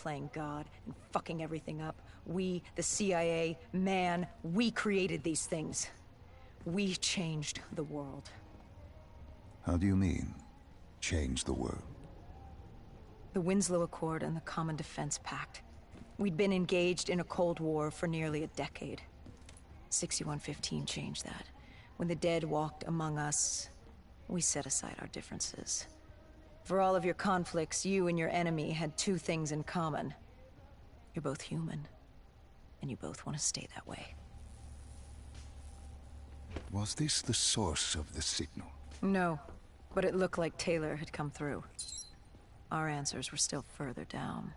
playing God and fucking everything up. We, the CIA, man, we created these things. We changed the world. How do you mean, change the world? The Winslow Accord and the Common Defense Pact. We'd been engaged in a Cold War for nearly a decade. 6115 changed that. When the dead walked among us, we set aside our differences. For all of your conflicts, you and your enemy had two things in common. You're both human, and you both want to stay that way. Was this the source of the signal? No, but it looked like Taylor had come through. Our answers were still further down.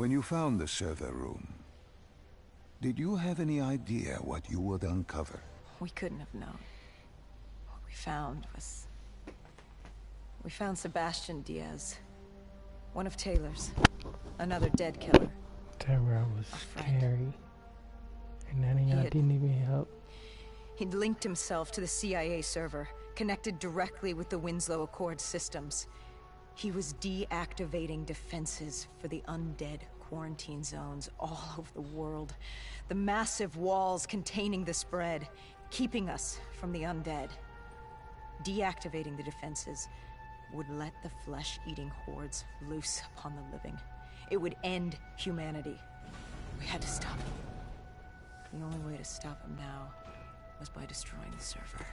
When you found the server room, did you have any idea what you would uncover? We couldn't have known. What we found was... We found Sebastian Diaz. One of Taylor's. Another dead killer. Terror was scary. And none of y'all didn't even help. He'd linked himself to the CIA server, connected directly with the Winslow Accord systems. He was deactivating defenses for the undead quarantine zones all over the world. The massive walls containing the spread, keeping us from the undead. Deactivating the defenses would let the flesh-eating hordes loose upon the living. It would end humanity. We had to stop him. The only way to stop him now was by destroying the server.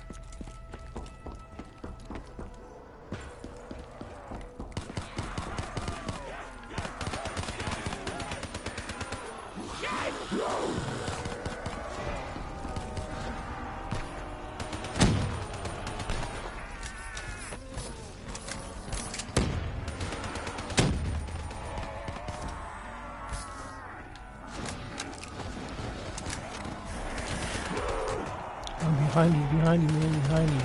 Behind you, man, behind you.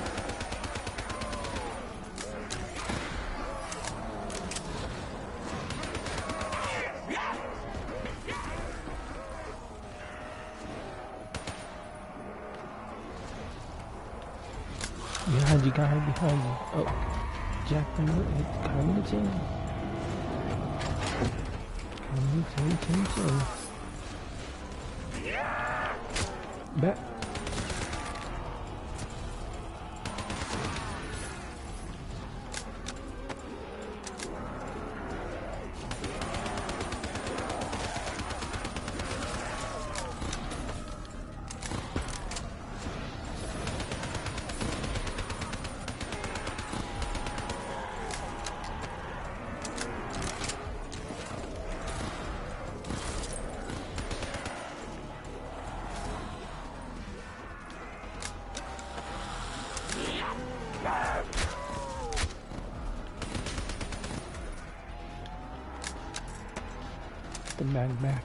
Behind you. Oh, Jack, come in the chain. Back. Back.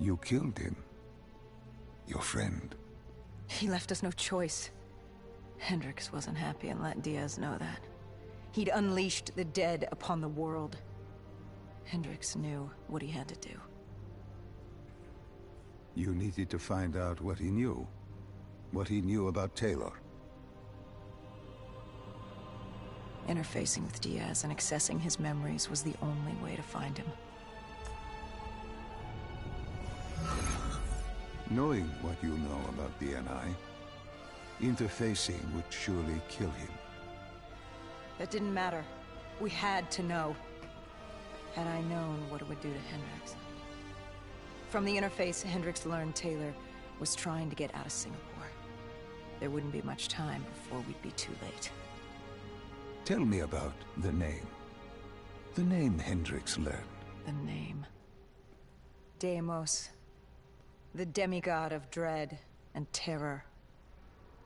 You killed him. Your friend. He left us no choice. Hendricks wasn't happy and let Diaz know that. He'd unleashed the dead upon the world. Hendricks knew what he had to do. You needed to find out what he knew. What he knew about Taylor. Interfacing with Diaz and accessing his memories was the only way to find him. Knowing what you know about the NI, interfacing would surely kill him. That didn't matter. We had to know. Had I known what it would do to Hendricks. From the interface, Hendricks learned Taylor was trying to get out of Singapore. There wouldn't be much time before we'd be too late. Tell me about the name. The name Hendricks learned. The name. Deimos. The demigod of dread and terror.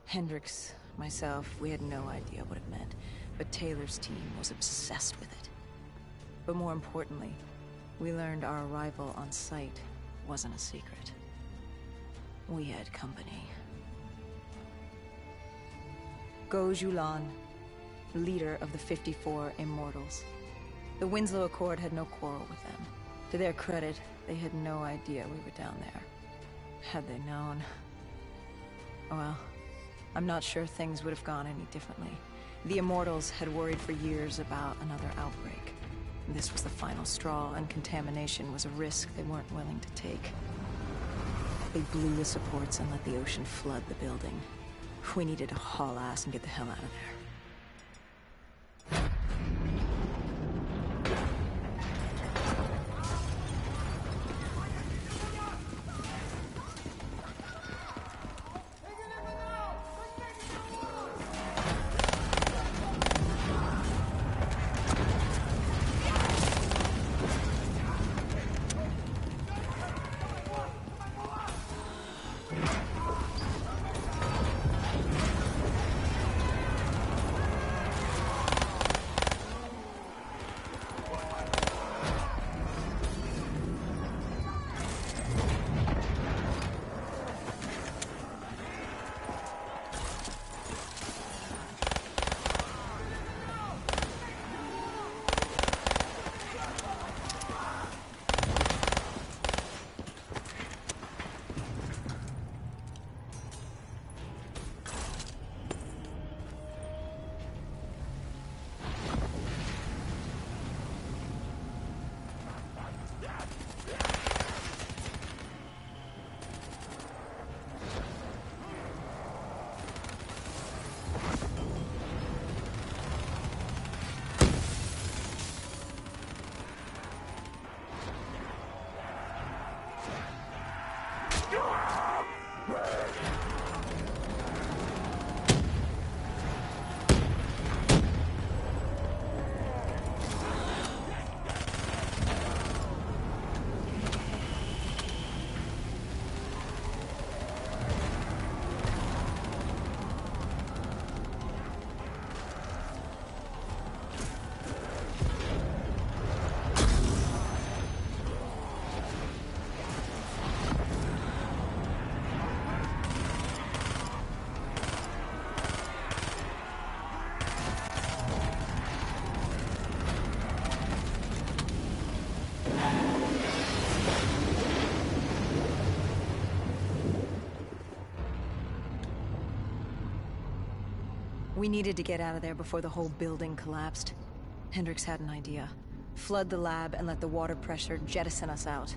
Hendricks, myself, we had no idea what it meant, but Taylor's team was obsessed with it. But more importantly, we learned our arrival on site wasn't a secret. We had company. Go Julan, leader of the 54 Immortals. The Winslow Accord had no quarrel with them. To their credit, they had no idea we were down there. Had they known... well, I'm not sure things would have gone any differently. The Immortals had worried for years about another outbreak. This was the final straw, and contamination was a risk they weren't willing to take. They blew the supports and let the ocean flood the building. We needed to haul ass and get the hell out of there. We needed to get out of there before the whole building collapsed. Hendricks had an idea. Flood the lab and let the water pressure jettison us out.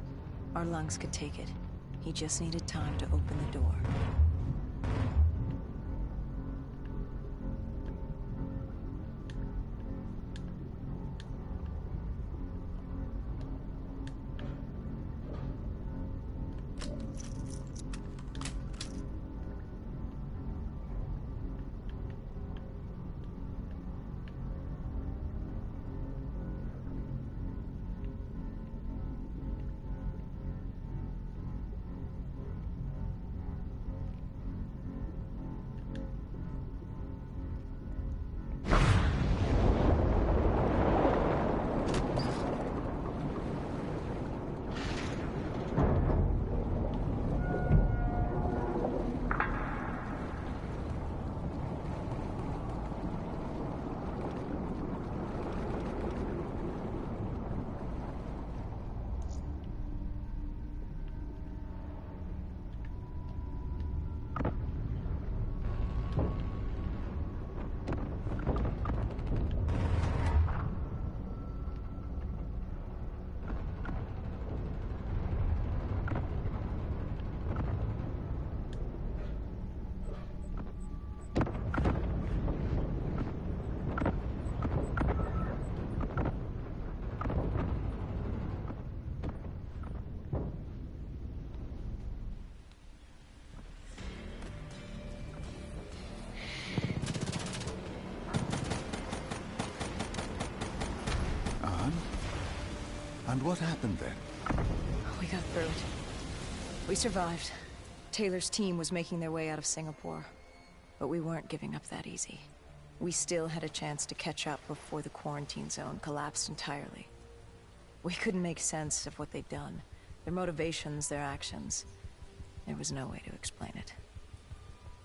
Our lungs could take it. He just needed time to open the door. And what happened then? We got through it. We survived. Taylor's team was making their way out of Singapore. But we weren't giving up that easy. We still had a chance to catch up before the quarantine zone collapsed entirely. We couldn't make sense of what they'd done. Their motivations, their actions. There was no way to explain it.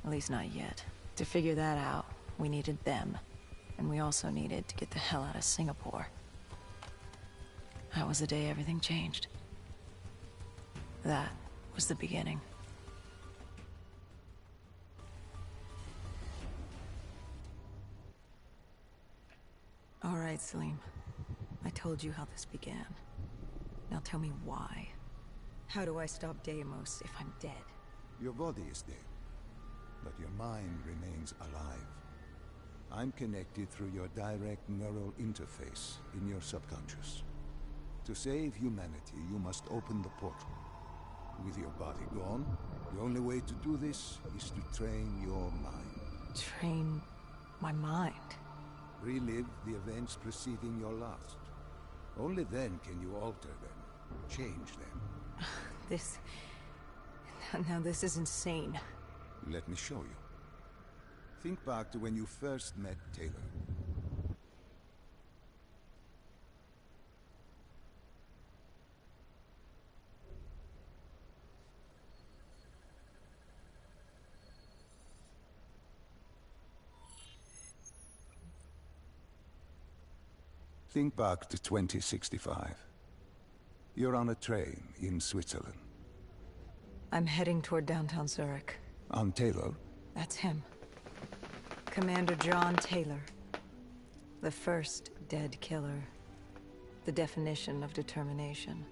At least not yet. To figure that out, we needed them. And we also needed to get the hell out of Singapore. That was the day everything changed. That was the beginning. All right, Salim. I told you how this began. Now tell me why. How do I stop Deimos if I'm dead? Your body is dead, but your mind remains alive. I'm connected through your direct neural interface in your subconscious. To save humanity, you must open the portal. With your body gone, the only way to do this is to train your mind. Train my mind? Relive the events preceding your last. Only then can you alter them, change them. This... Now this is insane. Let me show you. Think back to when you first met Taylor. Think back to 2065. You're on a train in Switzerland. I'm heading toward downtown Zurich. On Taylor? That's him. Commander John Taylor. The first dead killer. The definition of determination.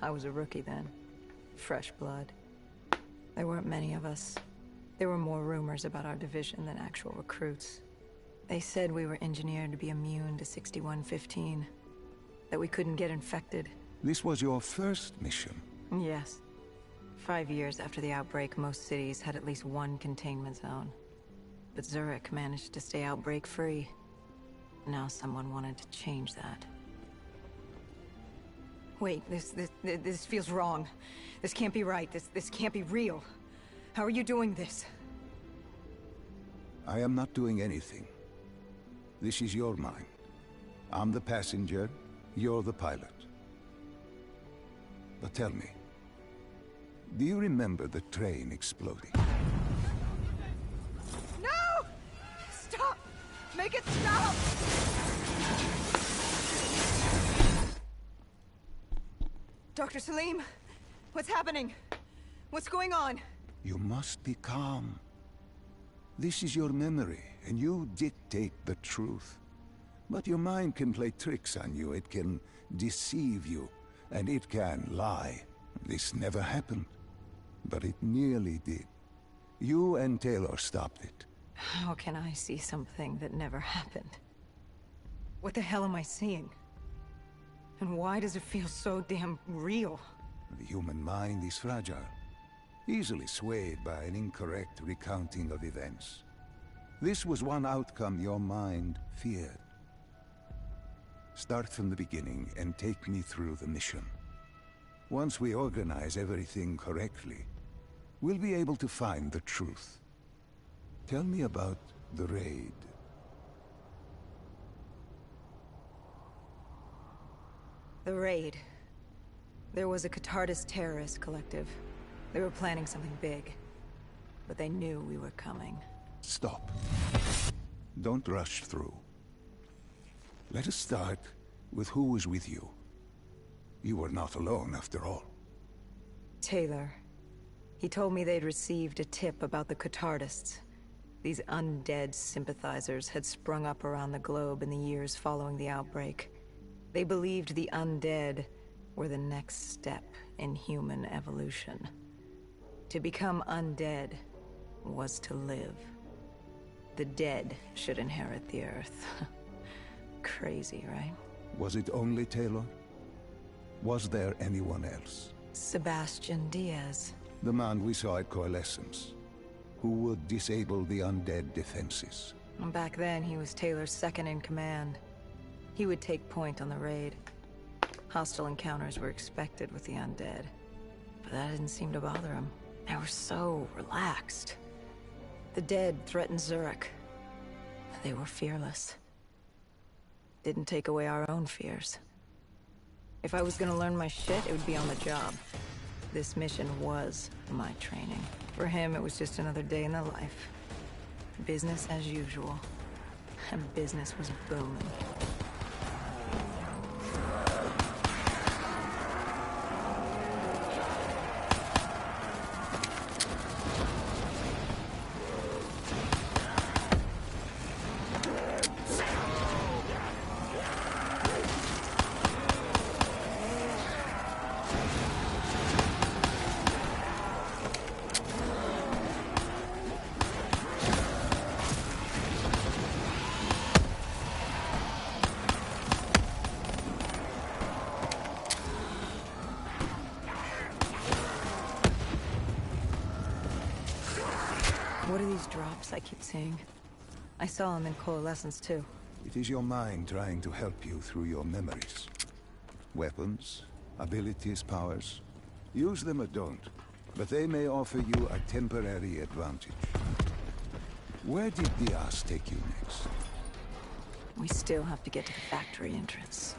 I was a rookie then. Fresh blood. There weren't many of us. There were more rumors about our division than actual recruits. They said we were engineered to be immune to 6115. That we couldn't get infected. This was your first mission? Yes. 5 years after the outbreak, most cities had at least one containment zone. But Zurich managed to stay outbreak-free. Now someone wanted to change that. Wait, this feels wrong. This can't be right. This can't be real. How are you doing this? I am not doing anything. This is your mind. I'm the passenger, you're the pilot. But tell me, do you remember the train exploding? No! Stop! Make it stop! Dr. Salim, what's happening? What's going on? You must be calm. This is your memory, and you dictate the truth. But your mind can play tricks on you. It can deceive you, and it can lie. This never happened, but it nearly did. You and Taylor stopped it. How can I see something that never happened? What the hell am I seeing? And why does it feel so damn real? The human mind is fragile, easily swayed by an incorrect recounting of events. This was one outcome your mind feared. Start from the beginning and take me through the mission. Once we organize everything correctly, we'll be able to find the truth. Tell me about the raid. The raid. There was a Catardist terrorist collective. They were planning something big. But they knew we were coming. Stop. Don't rush through. Let us start with who was with you. You were not alone, after all. Taylor. He told me they'd received a tip about the Catardists. These undead sympathizers had sprung up around the globe in the years following the outbreak. They believed the undead were the next step in human evolution. To become undead was to live. The dead should inherit the Earth. Crazy, right? Was it only Taylor? Was there anyone else? Sebastian Diaz. The man we saw at Coalescence, who would disable the undead defenses. Back then, he was Taylor's second in command. He would take point on the raid. Hostile encounters were expected with the undead, but that didn't seem to bother him. They were so relaxed. The dead threatened Zurich. They were fearless. Didn't take away our own fears. If I was gonna learn my shit, it would be on the job. This mission was my training. For him, it was just another day in the life. Business as usual. And business was booming. What are these drops I keep seeing? I saw them in Coalescence too. It is your mind trying to help you through your memories. Weapons, abilities, powers. Use them or don't, but they may offer you a temporary advantage. Where did Diaz take you next? We still have to get to the factory entrance.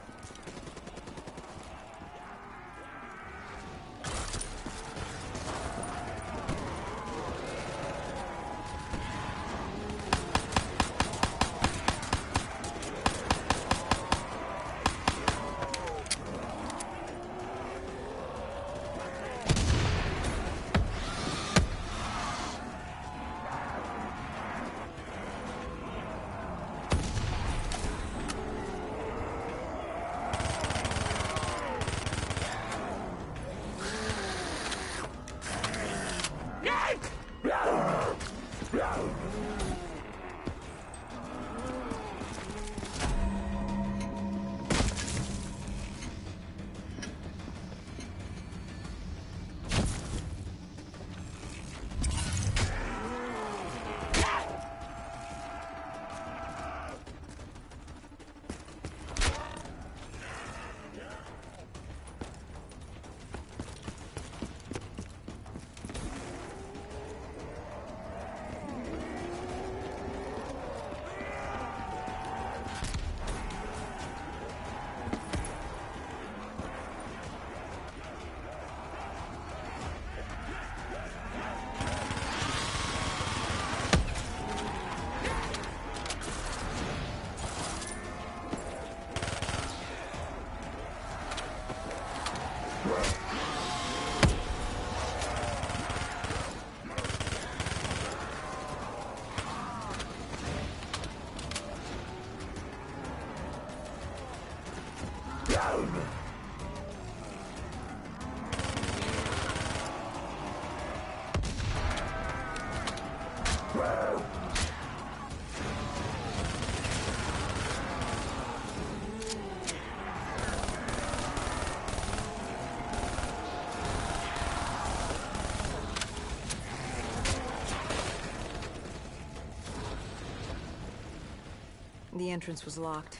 The entrance was locked.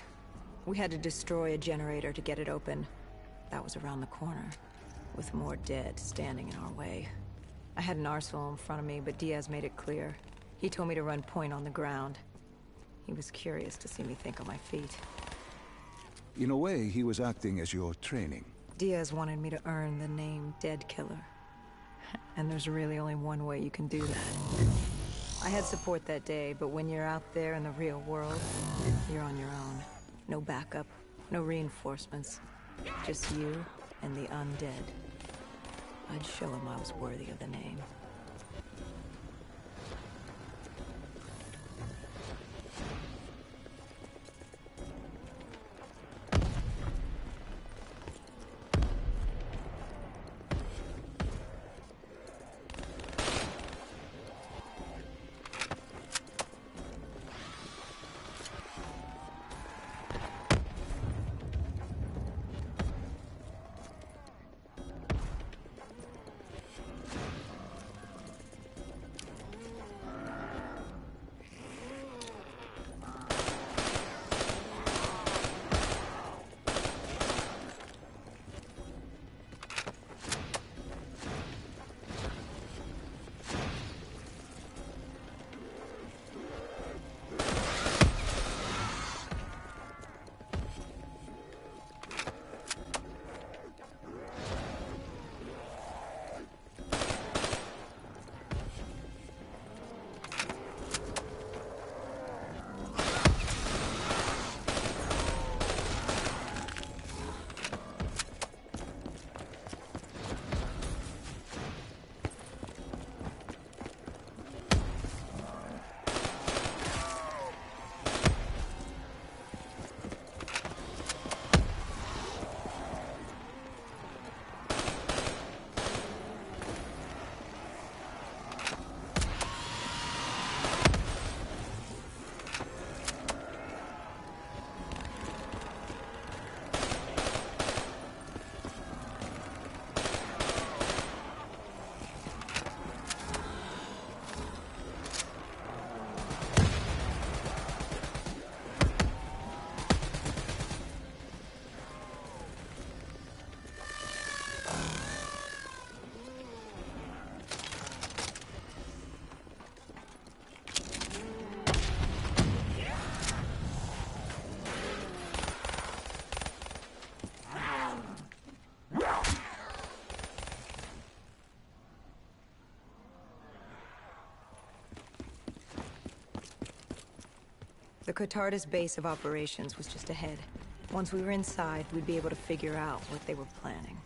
We had to destroy a generator to get it open. That was around the corner, with more dead standing in our way. I had an arsenal in front of me, but Diaz made it clear. He told me to run point on the ground. He was curious to see me think on my feet. In a way, he was acting as your training. Diaz wanted me to earn the name Dead Killer. And there's really only one way you can do that. I had support that day, but when you're out there in the real world, you're on your own. No backup, no reinforcements. Just you and the undead. I'd show him I was worthy of the name. The Cotardis base of operations was just ahead. Once we were inside, we'd be able to figure out what they were planning.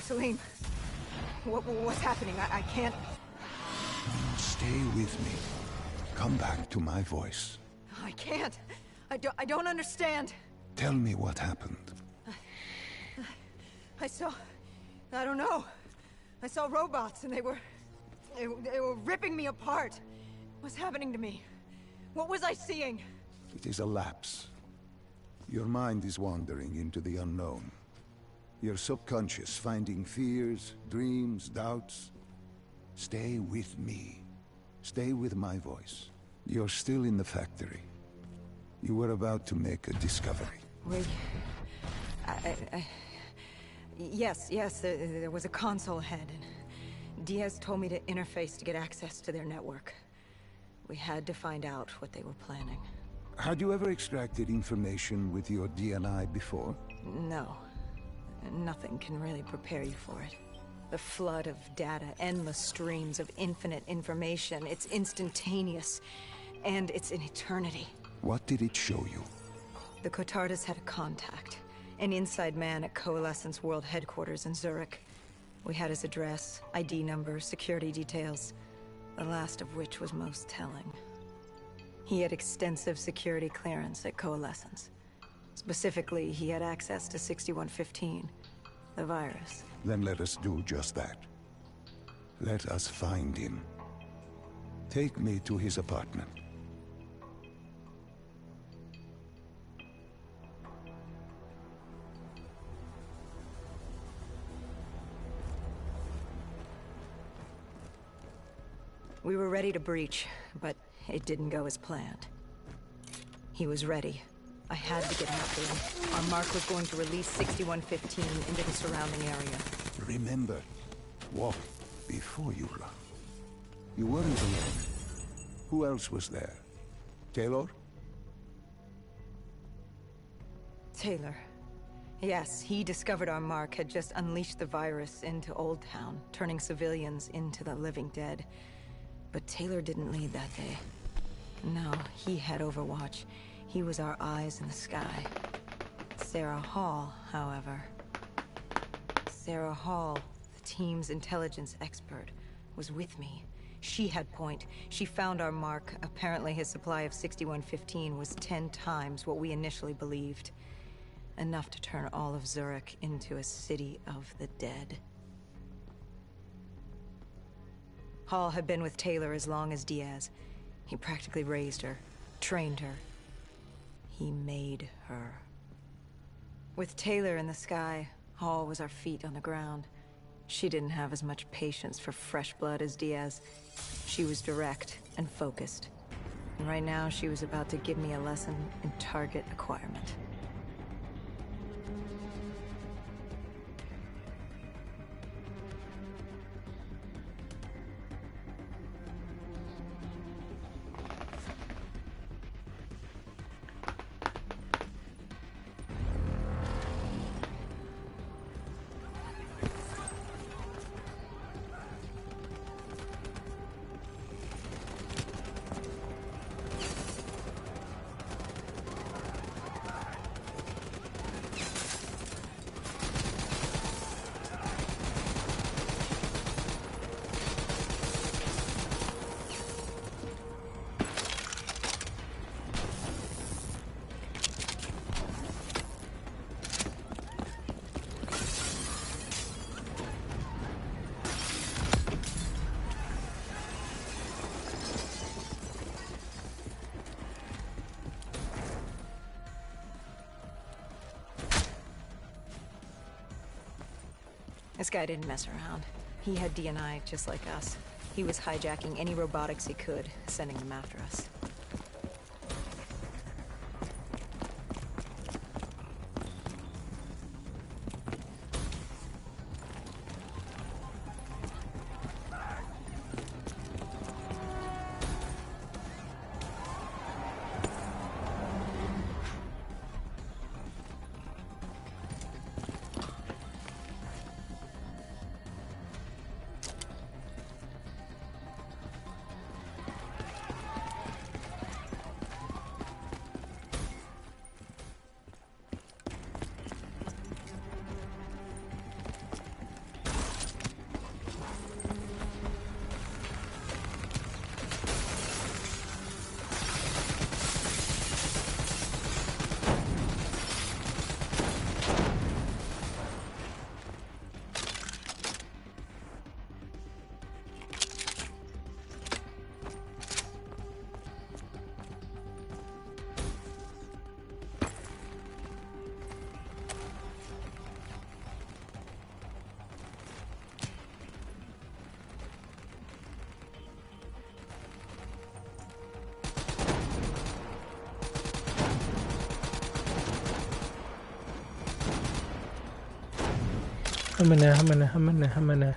Salim, what's happening? I can't... Stay with me. Come back to my voice. I can't. I don't understand. Tell me what happened. I don't know. I saw robots and they were ripping me apart. What's happening to me? What was I seeing? It is a lapse. Your mind is wandering into the unknown. Your subconscious finding fears, dreams, doubts. Stay with me. Stay with my voice. You're still in the factory. You were about to make a discovery. Wait... Yes, there was a console head, and Diaz told me to interface to get access to their network. We had to find out what they were planning. Had you ever extracted information with your DNI before? No. Nothing can really prepare you for it. The flood of data, endless streams of infinite information, it's instantaneous. And it's an eternity. What did it show you? The Cotardis had a contact. An inside man at Coalescence World Headquarters in Zurich. We had his address, ID number, security details. The last of which was most telling. He had extensive security clearance at Coalescence. Specifically, he had access to 6115, the virus. Then let us do just that. Let us find him. Take me to his apartment. We were ready to breach, but it didn't go as planned. He was ready. I had to get after him. Our mark was going to release 6115 into the surrounding area. Remember, walk before you run. You weren't alone. Who else was there? Taylor? Taylor. Yes, he discovered our mark had just unleashed the virus into Old Town, turning civilians into the living dead. But Taylor didn't lead that day. No, he had Overwatch. He was our eyes in the sky. Sarah Hall, however... Sarah Hall, the team's intelligence expert, was with me. She had point. She found our mark. Apparently his supply of 6115 was 10 times what we initially believed. Enough to turn all of Zurich into a city of the dead. Hall had been with Taylor as long as Diaz. He practically raised her, trained her. He made her. With Taylor in the sky, Hall was our feet on the ground. She didn't have as much patience for fresh blood as Diaz. She was direct and focused. And right now, she was about to give me a lesson in target acquirement. This guy didn't mess around. He had DNI just like us. He was hijacking any robotics he could, sending them after us. همنا.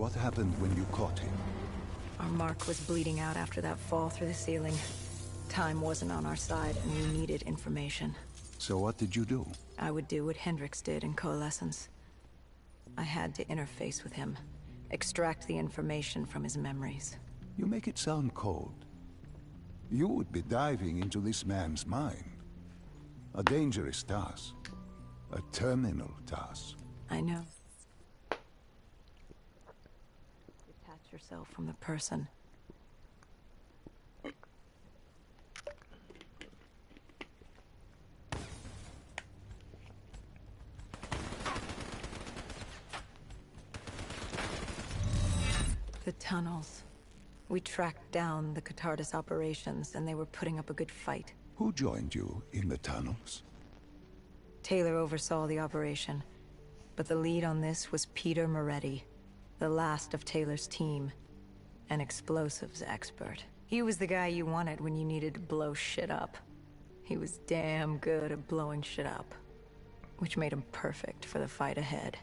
What happened when you caught him? Our mark was bleeding out after that fall through the ceiling. Time wasn't on our side, and we needed information. So what did you do? I would do what Hendricks did in Coalescence. I had to interface with him, extract the information from his memories. You make it sound cold. You would be diving into this man's mind. A dangerous task. A terminal task. I know. Detach yourself from the person. The tunnels. We tracked down the Catardus operations, and they were putting up a good fight. Who joined you in the tunnels? Taylor oversaw the operation, but the lead on this was Peter Moretti, the last of Taylor's team, an explosives expert. He was the guy you wanted when you needed to blow shit up. He was damn good at blowing shit up, which made him perfect for the fight ahead.